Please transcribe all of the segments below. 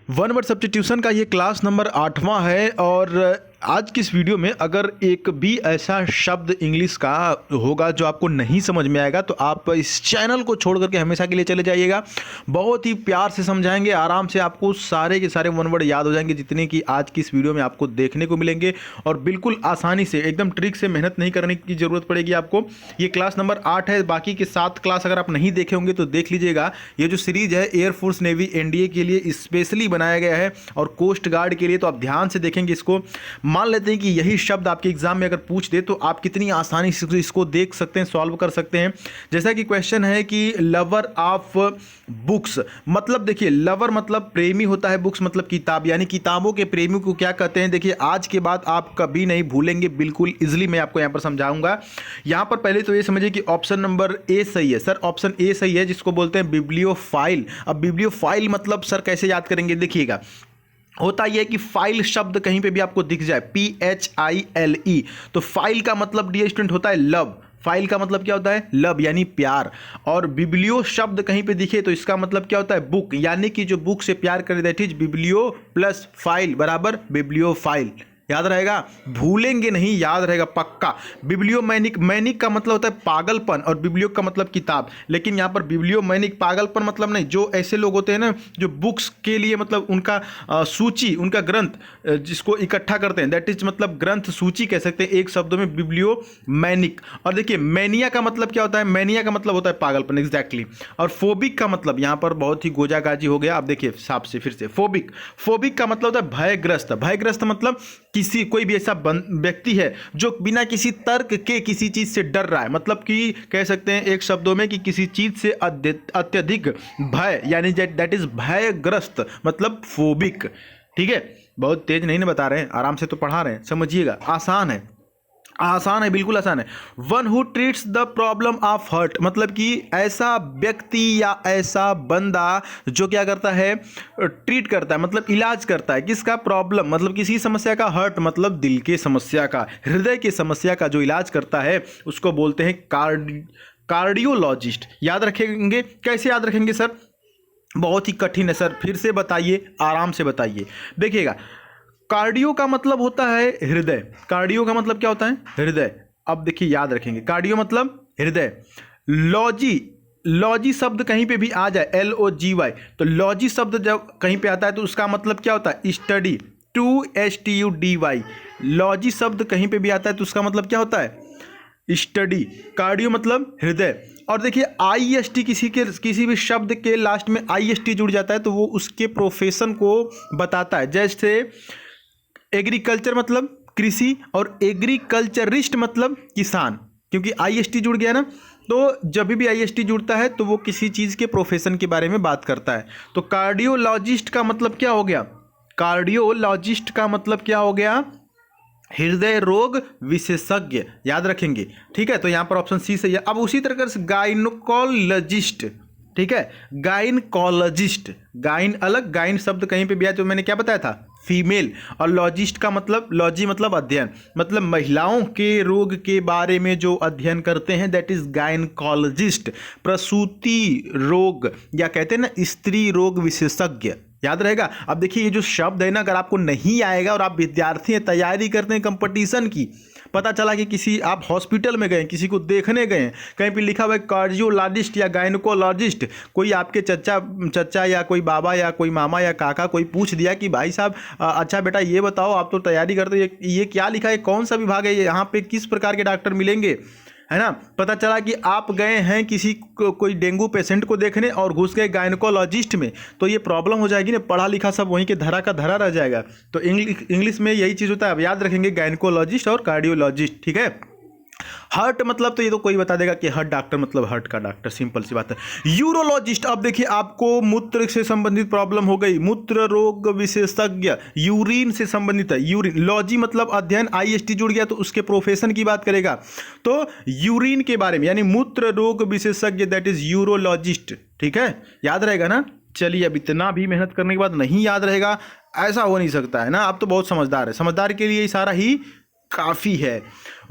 One word substitution का ये class number 8वां है और आज की इस वीडियो में अगर एक भी ऐसा शब्द इंग्लिश का होगा जो आपको नहीं समझ में आएगा तो आप इस चैनल को छोड़ करके हमेशा के लिए चले जाइएगा। बहुत ही प्यार से समझाएंगे, आराम से आपको सारे के सारे वन वर्ड याद हो जाएंगे जितने कि आज की इस वीडियो में आपको देखने को मिलेंगे और बिल्कुल आसानी से, एकदम ट्रिक से, मेहनत नहीं करने की जरूरत पड़ेगी आपको। ये क्लास नंबर 8 है, बाकी के 7 क्लास अगर आप नहीं देखे होंगे तो देख लीजिएगा। ये जो सीरीज है एयरफोर्स, नेवी, एनडीए के लिए स्पेशली बनाया गया है और कोस्ट गार्ड के लिए, तो आप ध्यान से देखेंगे इसको। मान लेते हैं कि यही शब्द आपके एग्जाम में अगर पूछ दे तो आप कितनी आसानी से इसको देख सकते हैं, सॉल्व कर सकते हैं। जैसा कि क्वेश्चन है कि लवर ऑफ बुक्स, मतलब देखिए लवर मतलब प्रेमी होता है, बुक्स मतलब किताब, यानी किताबों के प्रेमी को क्या कहते हैं। देखिए आज के बाद आप कभी नहीं भूलेंगे, बिल्कुल इजीली मैं आपको यहां पर समझाऊंगा। यहां पर पहले तो ये समझिए कि ऑप्शन नंबर ए सही है। सर ऑप्शन ए सही है, जिसको बोलते हैं बिब्लियोफाइल। अब बिब्लियोफाइल मतलब सर कैसे याद करेंगे, देखिएगा होता यह है कि फाइल शब्द कहीं पे भी आपको दिख जाए, PHILE, तो फाइल का मतलब डियर स्टूडेंट होता है लव। फाइल का मतलब क्या होता है, लव यानी प्यार। और बिब्लियो शब्द कहीं पे दिखे तो इसका मतलब क्या होता है, बुक, यानी कि जो बुक से प्यार करे that is biblio plus file बराबर बिब्लियोफाइल। याद रहेगा, भूलेंगे नहीं, याद रहेगा पक्का। बिब्लियोमैनिक, मैनिक का मतलब होता है पागलपन और बिब्लियो का मतलब किताब, लेकिन यहाँ पर बिब्लियोमैनिक पागलपन मतलब नहीं। जो ऐसे लोग होते हैं ना जो बुक्स के लिए मतलब उनका सूची, उनका ग्रंथ जिसको इकट्ठा करते हैं दैट इज मतलब ग्रंथ सूची कह सकते हैं एक शब्दों में, बिब्लियोमैनिक। और देखिए मैनिया का मतलब क्या होता है, मैनिया का मतलब होता है पागलपन, एग्जैक्टली। और फोबिक का मतलब यहाँ पर बहुत ही गोजागाजी हो गया। आप देखिए साफ से फिर से, फोबिक, फोबिक का मतलब होता है भयग्रस्त। भयग्रस्त मतलब किसी, कोई भी ऐसा व्यक्ति है जो बिना किसी तर्क के किसी चीज से डर रहा है, मतलब कि कह सकते हैं एक शब्दों में कि किसी चीज से अत्यधिक भय, यानी दैट इज भयग्रस्त, मतलब फोबिक। ठीक है, बहुत तेज नहीं ना बता रहे हैं, आराम से तो पढ़ा रहे हैं, समझिएगा, आसान है, आसान है, बिल्कुल आसान है। One who treats the problem of hurt, मतलब कि ऐसा व्यक्ति या ऐसा बंदा जो क्या करता है, ट्रीट करता है, मतलब इलाज करता है किसका, प्रॉब्लम मतलब किसी समस्या का, हर्ट मतलब दिल के समस्या का, हृदय की समस्या का जो इलाज करता है उसको बोलते हैं कार्डियोलॉजिस्ट। याद रखेंगे, कैसे याद रखेंगे सर, बहुत ही कठिन है सर, फिर से बताइए, आराम से बताइए। देखिएगा, कार्डियो का मतलब होता है हृदय, कार्डियो का मतलब क्या होता है, हृदय। अब देखिए याद रखेंगे, कार्डियो मतलब हृदय। लॉजी, लॉजी शब्द कहीं पे भी आ जाए, LOGY, तो लॉजी शब्द जब कहीं पे आता है तो उसका मतलब क्या होता है, स्टडी, STUDY। लॉजी शब्द कहीं पे भी आता है तो उसका मतलब क्या होता है, स्टडी। कार्डियो मतलब हृदय। और देखिए IST, किसी भी शब्द के लास्ट में IST जुड़ जाता है तो वो उसके प्रोफेशन को बताता है। जैसे एग्रीकल्चर मतलब कृषि और एग्रीकल्चरिस्ट मतलब किसान, क्योंकि IST जुड़ गया ना, तो जब भी IST जुड़ता है तो वो किसी चीज़ के प्रोफेशन के बारे में बात करता है। तो कार्डियोलॉजिस्ट का मतलब क्या हो गया, कार्डियोलॉजिस्ट का मतलब क्या हो गया, हृदय रोग विशेषज्ञ। याद रखेंगे, ठीक है, तो यहाँ पर ऑप्शन सी सही है। अब उसी तरह से गायनोकोलॉजिस्ट, ठीक है, गायनकोलॉजिस्ट, गायन अलग, गायन शब्द कहीं पे भी आया तो मैंने क्या बताया था, फीमेल। और लॉजिस्ट का मतलब, लॉजी मतलब अध्ययन, मतलब महिलाओं के रोग के बारे में जो अध्ययन करते हैं दैट इज गायनकोलॉजिस्ट। प्रसूति रोग या कहते हैं ना स्त्री रोग विशेषज्ञ, याद रहेगा। अब देखिए ये जो शब्द है ना, अगर आपको नहीं आएगा और आप विद्यार्थी हैं, तैयारी करते हैं कंपटीशन की, पता चला कि किसी आप हॉस्पिटल में गए, किसी को देखने गए, कहीं पे लिखा हुआ है कार्डियोलॉजिस्ट या गायनकोलॉजिस्ट, कोई आपके चचा या कोई बाबा या कोई मामा या काका कोई पूछ दिया कि भाई साहब अच्छा बेटा ये बताओ, आप तो तैयारी करते हो, ये क्या लिखा है, कौन सा विभाग है, यहाँ पे किस प्रकार के डॉक्टर मिलेंगे, है ना। पता चला कि आप गए हैं किसी कोई डेंगू पेशेंट को देखने और घुस गए गायनकोलॉजिस्ट में, तो ये प्रॉब्लम हो जाएगी ना, पढ़ा लिखा सब वहीं के धरा का धरा रह जाएगा। तो इंग्लिश में यही चीज़ होता है। अब याद रखेंगे गायनकोलॉजिस्ट और कार्डियोलॉजिस्ट, ठीक है। हर्ट मतलब तो ये तो कोई बता देगा कि हर्ट डॉक्टर मतलब हर्ट का डॉक्टर, सिंपल सी बात है। यूरोलॉजिस्ट, अब देखिए आपको मूत्र से संबंधित प्रॉब्लम हो गई, मूत्र रोग विशेषज्ञ, यूरिन से संबंधित है, यूरिन। लॉजी मतलब अध्ययन, IST जुड़ गया तो उसके प्रोफेशन की बात करेगा, तो यूरिन के बारे में यानी मूत्र रोग विशेषज्ञ दैट इज यूरोलॉजिस्ट, ठीक है, याद रहेगा ना। चलिए, अब इतना भी मेहनत करने के बाद नहीं याद रहेगा, ऐसा हो नहीं सकता है ना, आप तो बहुत समझदार है, समझदार के लिए इशारा ही काफी है।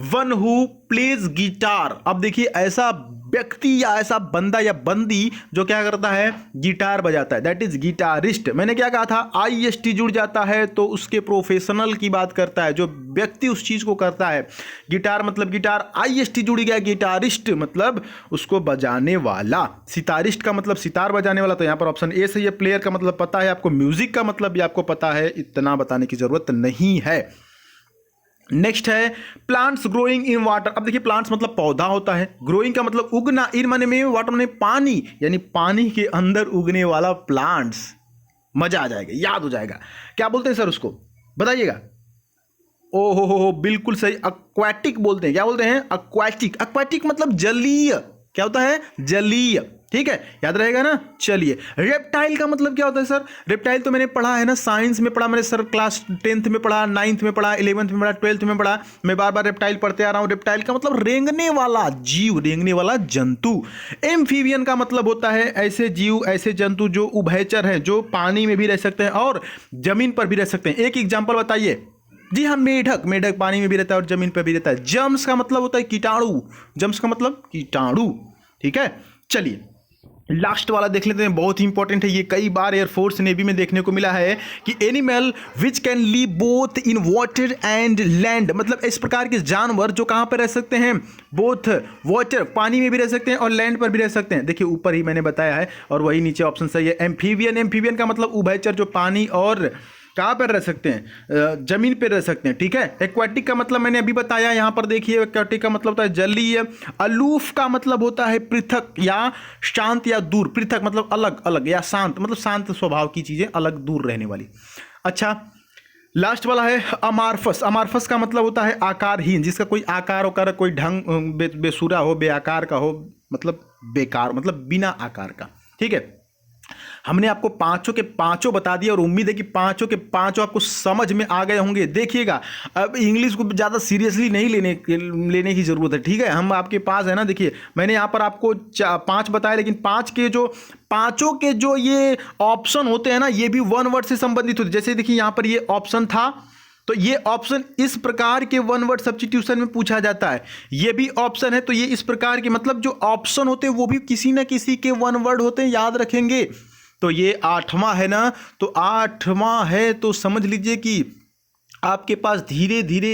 वन हु प्लेज गिटार, अब देखिए ऐसा व्यक्ति या ऐसा बंदा या बंदी जो क्या करता है, गिटार बजाता है, दैट इज गिटारिस्ट। मैंने क्या कहा था, IST जुड़ जाता है तो उसके प्रोफेशनल की बात करता है, जो व्यक्ति उस चीज को करता है। गिटार मतलब गिटार, IST जुड़ गया, गिटारिस्ट मतलब उसको बजाने वाला, सितारिस्ट का मतलब सितार बजाने वाला। तो यहाँ पर ऑप्शन ए सही है। प्लेयर का मतलब पता है आपको, म्यूजिक का मतलब भी आपको पता है, इतना बताने की जरूरत नहीं है। नेक्स्ट है प्लांट्स ग्रोइंग इन वाटर। अब देखिए प्लांट्स मतलब पौधा होता है, ग्रोइंग का मतलब उगना, इन माने में, वाटर माने पानी, यानी पानी के अंदर उगने वाला प्लांट्स। मजा आ जाएगा, याद हो जाएगा। क्या बोलते हैं सर उसको, बताइएगा। ओ हो, बिल्कुल सही, एक्वाटिक बोलते हैं। क्या बोलते हैं, एक्वाटिक। एक्वाटिक मतलब जलीय, क्या होता है, जलीय, ठीक है, याद रहेगा ना। चलिए, रेप्टाइल का मतलब क्या होता है सर, रेप्टाइल तो मैंने पढ़ा है ना, साइंस में पढ़ा मैंने सर, क्लास 10th में पढ़ा, 9th में पढ़ा, 11th में पढ़ा, 12th में पढ़ा, मैं बार बार रेप्टाइल पढ़ते आ रहा हूँ। रेप्टाइल का मतलब रेंगने वाला जीव, रेंगने वाला जंतु। एम्फीबियन का मतलब होता है ऐसे जीव, ऐसे जंतु जो उभयचर हैं, जो पानी में भी रह सकते हैं और जमीन पर भी रह सकते हैं। एक एग्जाम्पल बताइए। जी हाँ, मेढक, मेढक पानी में भी रहता है और जमीन पर भी रहता है। जम्स का मतलब होता है कीटाणु, जम्स का मतलब कीटाणु, ठीक है। चलिए लास्ट वाला देख लेते हैं, बहुत ही इंपॉर्टेंट है ये, कई बार एयरफोर्स नेवी में देखने को मिला है कि animal which can live both in water and land. मतलब इस प्रकार के जानवर जो कहाँ पर रह सकते हैं, बोथ वाटर, पानी में भी रह सकते हैं और लैंड पर भी रह सकते हैं। देखिए ऊपर ही मैंने बताया है और वही नीचे ऑप्शन सही है। एम्फीबियन, एम्फीबियन का मतलब उभयचर, जो पानी और कहाँ पर रह सकते हैं, जमीन पर रह सकते हैं, ठीक है। एक्वाटिक का मतलब मैंने अभी बताया, यहाँ पर देखिए एक्वाटिक का मतलब होता है जलीय। अलूफ का मतलब होता है पृथक या शांत या दूर, पृथक मतलब अलग अलग, या शांत मतलब शांत स्वभाव की चीजें, अलग दूर रहने वाली। अच्छा, लास्ट वाला है अमार्फस। अमार्फस का मतलब होता है आकारहीन, जिसका कोई आकार होकर, कोई ढंग बेसुरा हो, बेआकार का हो, मतलब बेकार, मतलब बिना आकार का, ठीक है। हमने आपको पांचों के पांचों बता दिया और उम्मीद है कि पांचों के पांचों आपको समझ में आ गए होंगे। देखिएगा, अब इंग्लिश को ज़्यादा सीरियसली नहीं लेने की ज़रूरत है, ठीक है। हम आपके पास है ना, देखिए मैंने यहाँ पर आपको 5 बताए, लेकिन पांचों के जो ये ऑप्शन होते हैं ना, ये भी वन वर्ड से संबंधित होते हैं। जैसे देखिए यहाँ पर ये ऑप्शन था, तो ये ऑप्शन इस प्रकार के वन वर्ड सब्स्टिट्यूशन में पूछा जाता है। ये भी ऑप्शन है, तो ये इस प्रकार के, मतलब जो ऑप्शन होते हैं वो भी किसी न किसी के वन वर्ड होते हैं, याद रखेंगे। तो ये 8वां है ना, तो 8वां है, तो समझ लीजिए कि आपके पास धीरे धीरे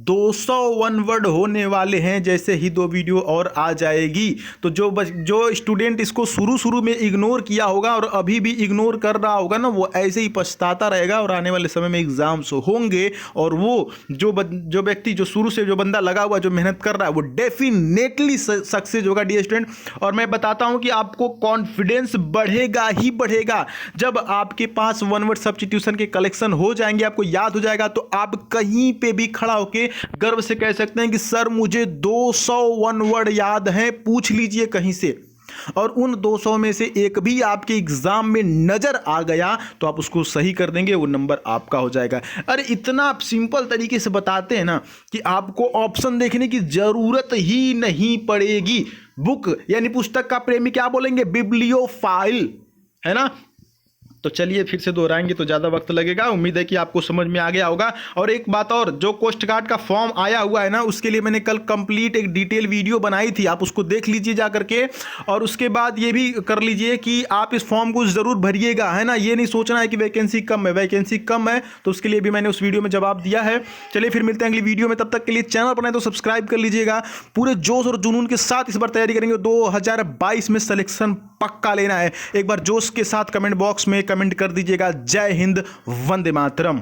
200 वन वर्ड होने वाले हैं। जैसे ही 2 वीडियो और आ जाएगी, तो जो स्टूडेंट इसको शुरू में इग्नोर किया होगा और अभी भी इग्नोर कर रहा होगा ना, वो ऐसे ही पछताता रहेगा और आने वाले समय में एग्जाम्स होंगे। और वो जो व्यक्ति, जो शुरू से जो बंदा लगा हुआ, जो मेहनत कर रहा है, वो डेफिनेटली सक्सेस होगा डियर स्टूडेंट। और मैं बताता हूं कि आपको कॉन्फिडेंस बढ़ेगा ही बढ़ेगा जब आपके पास वन वर्ड सब्स्टिट्यूशन के कलेक्शन हो जाएंगे, आपको याद हो जाएगा, तो आप कहीं पे भी खड़ा होकर गर्व से कह सकते हैं कि सर मुझे 200 वन वर्ड याद हैं, पूछ लीजिए कहीं से। और उन 200 में से एक भी आपके एग्जाम में नजर आ गया तो आप उसको सही कर देंगे, वो नंबर आपका हो जाएगा। अरे इतना सिंपल तरीके से बताते हैं ना कि आपको ऑप्शन देखने की जरूरत ही नहीं पड़ेगी। बुक यानी पुस्तक का प्रेमी क्या बोलेंगे, बिब्लियोफाइल, है ना। तो चलिए फिर से दोहराएंगे तो ज़्यादा वक्त लगेगा। उम्मीद है कि आपको समझ में आ गया होगा। और एक बात और, जो कोस्ट गार्ड का फॉर्म आया हुआ है ना, उसके लिए मैंने कल कंप्लीट एक डिटेल वीडियो बनाई थी, आप उसको देख लीजिए जा करके। और उसके बाद ये भी कर लीजिए कि आप इस फॉर्म को ज़रूर भरिएगा, है ना। ये नहीं सोचना है कि वैकेंसी कम है, वैकेंसी कम है तो उसके लिए भी मैंने उस वीडियो में जवाब दिया है। चलिए फिर मिलते हैं अगली वीडियो में, तब तक के लिए चैनल बनाए तो सब्सक्राइब कर लीजिएगा। पूरे जोश और जुनून के साथ इस बार तैयारी करेंगे, 2022 में सिलेक्शन पक्का लेना है। एक बार जोश के साथ कमेंट बॉक्स में कमेंट कर दीजिएगा। जय हिंद, वंदे मातरम।